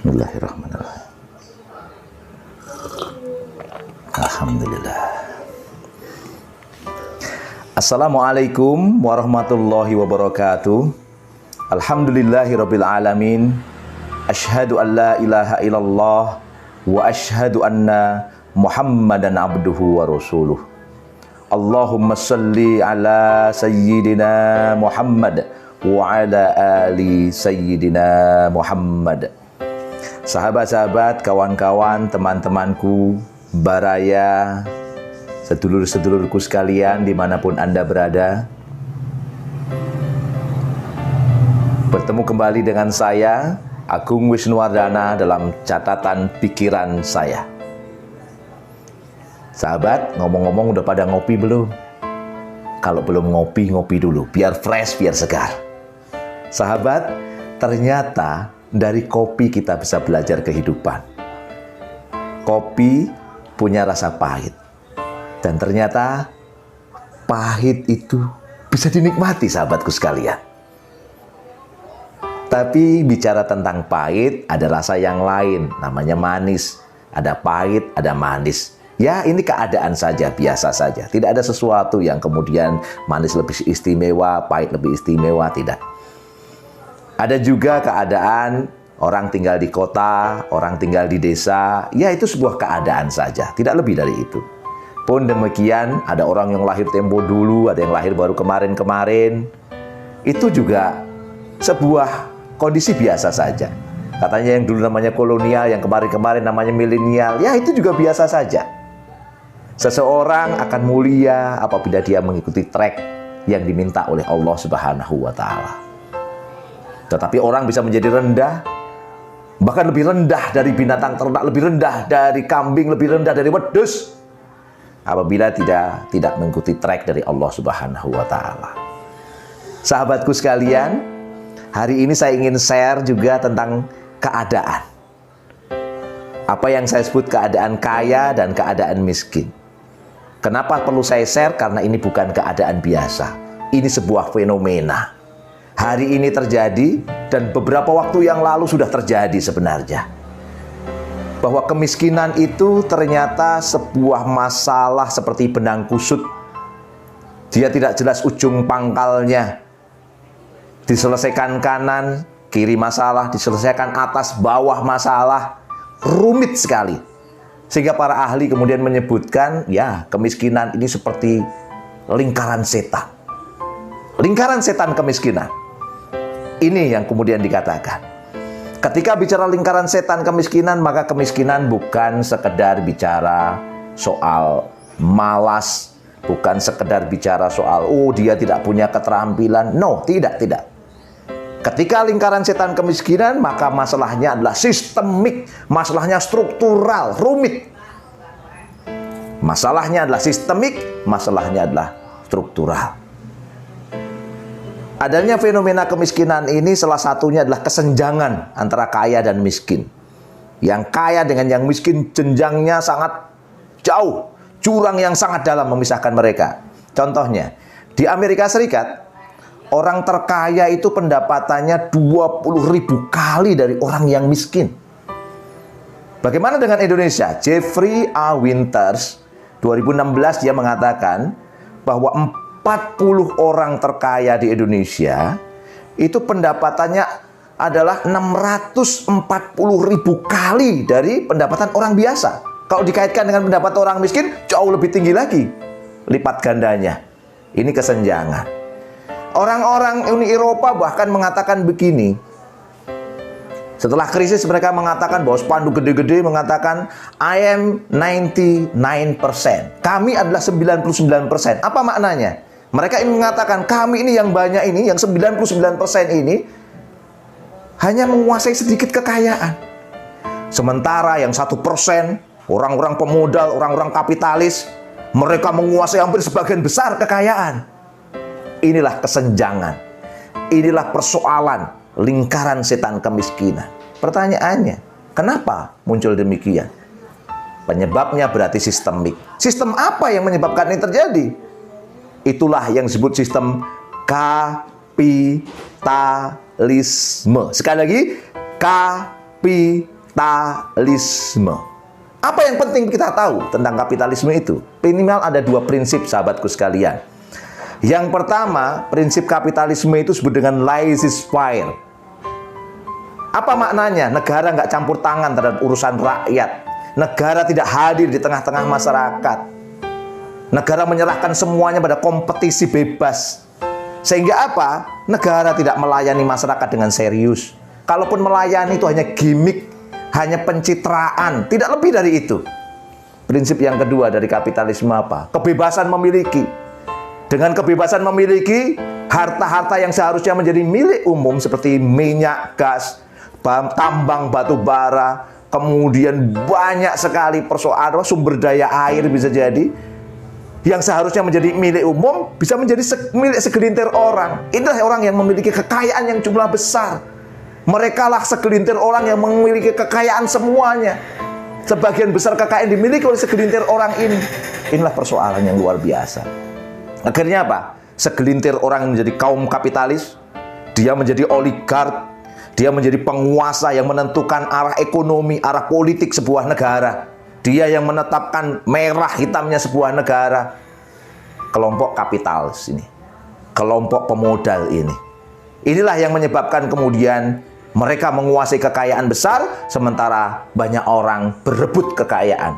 Bismillahirrahmanirrahim. Alhamdulillah. Assalamualaikum warahmatullahi wabarakatuh. Alhamdulillahirabbil alamin. Asyhadu an la ilaha illallah wa asyhadu anna Muhammadan abduhu wa rasuluh. Allahumma salli ala sayyidina Muhammad wa ala ali sayyidina Muhammad. Sahabat-sahabat, kawan-kawan, teman-temanku, baraya, sedulur-sedulurku sekalian dimanapun Anda berada, bertemu kembali dengan saya, Agung Wisnuwardana, dalam catatan pikiran saya. Sahabat, ngomong-ngomong udah pada ngopi belum? Kalau belum ngopi, ngopi dulu, biar fresh, biar segar. Sahabat, ternyata dari kopi kita bisa belajar kehidupan. Kopi punya rasa pahit. Dan ternyata pahit itu bisa dinikmati, sahabatku sekalian. Tapi bicara tentang pahit, ada rasa yang lain, namanya manis. Ada pahit, ada manis. Ya, ini keadaan saja, biasa saja. Tidak ada sesuatu yang kemudian manis lebih istimewa, pahit lebih istimewa, tidak. Ada juga keadaan orang tinggal di kota, orang tinggal di desa. Ya, itu sebuah keadaan saja, tidak lebih dari itu. Pun demikian, ada orang yang lahir tempo dulu, ada yang lahir baru kemarin-kemarin. Itu juga sebuah kondisi biasa saja. Katanya yang dulu namanya kolonial, yang kemarin-kemarin namanya milenial. Ya, itu juga biasa saja. Seseorang akan mulia apabila dia mengikuti track yang diminta oleh Allah Subhanahu wa Ta'ala. Tetapi orang bisa menjadi rendah, bahkan lebih rendah dari binatang ternak, lebih rendah dari kambing, lebih rendah dari wedhus, apabila tidak mengikuti track dari Allah Subhanahu wa Ta'ala. Sahabatku sekalian, hari ini saya ingin share juga tentang keadaan. Apa yang saya sebut keadaan kaya dan keadaan miskin. Kenapa perlu saya share? Karena ini bukan keadaan biasa. Ini sebuah fenomena. Hari ini terjadi dan beberapa waktu yang lalu sudah terjadi sebenarnya. Bahwa kemiskinan itu ternyata sebuah masalah seperti benang kusut. Dia tidak jelas ujung pangkalnya. Diselesaikan kanan, kiri masalah, diselesaikan atas, bawah masalah. Rumit sekali. Sehingga para ahli kemudian menyebutkan, ya, kemiskinan ini seperti lingkaran setan. Lingkaran setan kemiskinan. Ini yang kemudian dikatakan. Ketika bicara lingkaran setan kemiskinan, maka kemiskinan bukan sekedar bicara soal malas, bukan sekedar bicara soal, oh dia tidak punya keterampilan. No, tidak. Ketika lingkaran setan kemiskinan, maka masalahnya adalah sistemik, masalahnya struktural, rumit. Masalahnya adalah sistemik, masalahnya adalah struktural. Adanya fenomena kemiskinan ini salah satunya adalah kesenjangan antara kaya dan miskin. Yang kaya dengan yang miskin jenjangnya sangat jauh, jurang yang sangat dalam memisahkan mereka. Contohnya, di Amerika Serikat, orang terkaya itu pendapatannya 20.000 kali dari orang yang miskin. Bagaimana dengan Indonesia? Jeffrey A. Winters, 2016 dia mengatakan bahwa 40 orang terkaya di Indonesia itu pendapatannya adalah 640.000 kali dari pendapatan orang biasa. Kalau dikaitkan dengan pendapatan orang miskin, jauh lebih tinggi lagi lipat gandanya. Ini kesenjangan. Orang-orang Uni Eropa bahkan mengatakan begini. Setelah krisis mereka mengatakan bahwa spanduk gede-gede mengatakan I am 99%. Kami adalah 99%. Apa maknanya? Mereka ingin mengatakan kami ini yang banyak ini, yang 99% ini hanya menguasai sedikit kekayaan. Sementara yang 1%, orang-orang pemodal, orang-orang kapitalis, mereka menguasai hampir sebagian besar kekayaan. Inilah kesenjangan. Inilah persoalan lingkaran setan kemiskinan. Pertanyaannya, kenapa muncul demikian? Penyebabnya berarti sistemik. Sistem apa yang menyebabkan ini terjadi? Itulah yang disebut sistem kapitalisme. Sekali lagi, kapitalisme. kapitalisme. Apa yang penting kita tahu tentang kapitalisme itu? Minimal ada 2 prinsip, sahabatku sekalian. Yang pertama, prinsip kapitalisme itu disebut dengan laissez-faire. Apa maknanya? Negara nggak campur tangan terhadap urusan rakyat. Negara tidak hadir di tengah-tengah masyarakat. Negara menyerahkan semuanya pada kompetisi bebas. Sehingga apa? Negara tidak melayani masyarakat dengan serius. Kalaupun melayani itu hanya gimmick, hanya pencitraan, tidak lebih dari itu. Prinsip yang kedua dari kapitalisme apa? Kebebasan memiliki. Dengan kebebasan memiliki, harta-harta yang seharusnya menjadi milik umum seperti minyak, gas, tambang batu bara, kemudian banyak sekali persoalan sumber daya air bisa jadi, yang seharusnya menjadi milik umum bisa menjadi milik segelintir orang. Inilah orang yang memiliki kekayaan yang jumlah besar. Mereka lah segelintir orang yang memiliki kekayaan semuanya. Sebagian besar kekayaan dimiliki oleh segelintir orang ini. Inilah persoalan yang luar biasa. Akhirnya apa? Segelintir orang menjadi kaum kapitalis. Dia menjadi oligark. Dia menjadi penguasa yang menentukan arah ekonomi, arah politik sebuah negara. Dia yang menetapkan merah hitamnya sebuah negara. Kelompok kapitalis ini. Kelompok pemodal ini. Inilah yang menyebabkan kemudian mereka menguasai kekayaan besar, sementara banyak orang berebut kekayaan.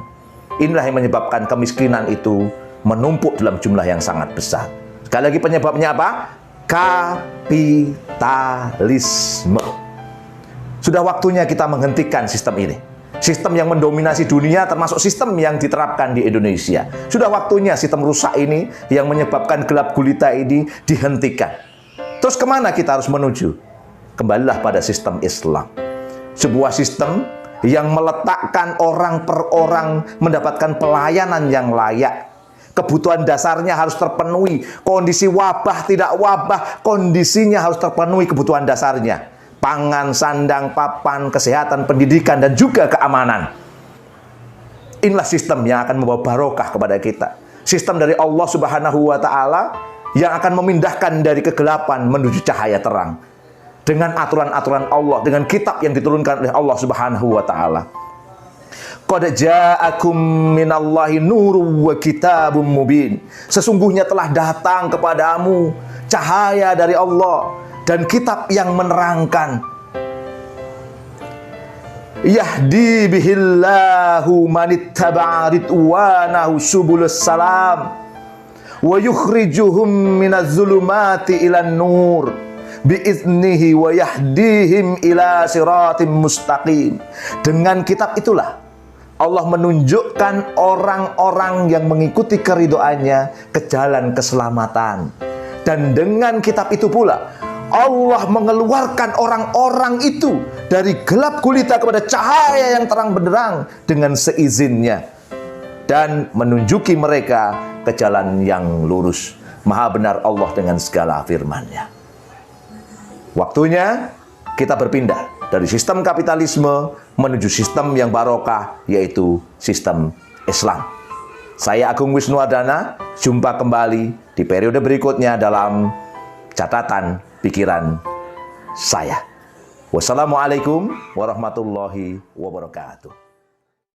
Inilah yang menyebabkan kemiskinan itu menumpuk dalam jumlah yang sangat besar. Sekali lagi penyebabnya apa? Kapitalisme. Sudah waktunya kita menghentikan sistem ini. Sistem yang mendominasi dunia termasuk sistem yang diterapkan di Indonesia. Sudah waktunya sistem rusak ini yang menyebabkan gelap gulita ini dihentikan. Terus kemana kita harus menuju? Kembalilah pada sistem Islam. Sebuah sistem yang meletakkan orang per orang mendapatkan pelayanan yang layak. Kebutuhan dasarnya harus terpenuhi. Kondisi wabah tidak wabah, kondisinya harus terpenuhi kebutuhan dasarnya. Pangan, sandang, papan, kesehatan, pendidikan, dan juga keamanan. Inilah sistem yang akan membawa barokah kepada kita. Sistem dari Allah Subhanahu wa Ta'ala yang akan memindahkan dari kegelapan menuju cahaya terang. Dengan aturan-aturan Allah, dengan kitab yang diturunkan oleh Allah Subhanahu wa Ta'ala. Qad ja'akum minallahi nurun wa kitabun mubin. Sesungguhnya telah datang kepadamu cahaya dari Allah dan kitab yang menerangkan. Yahdi bihillahu manittaba'a ridwanahu subulus salam wa yukhrijuhum minaz zulumati ilan nur biiznihi wa yahdihim ila siratim mustaqim. Dengan kitab itulah Allah menunjukkan orang-orang yang mengikuti keridhoannya ke jalan keselamatan. Dan dengan kitab itu pula Allah mengeluarkan orang-orang itu dari gelap gulita kepada cahaya yang terang benderang dengan seizinnya, dan menunjuki mereka ke jalan yang lurus. Maha benar Allah dengan segala firman-Nya. Waktunya kita berpindah dari sistem kapitalisme menuju sistem yang barokah, yaitu sistem Islam. Saya Agung Wisnuwardana, jumpa kembali di periode berikutnya dalam catatan pikiran saya. Wassalamualaikum warahmatullahi wabarakatuh.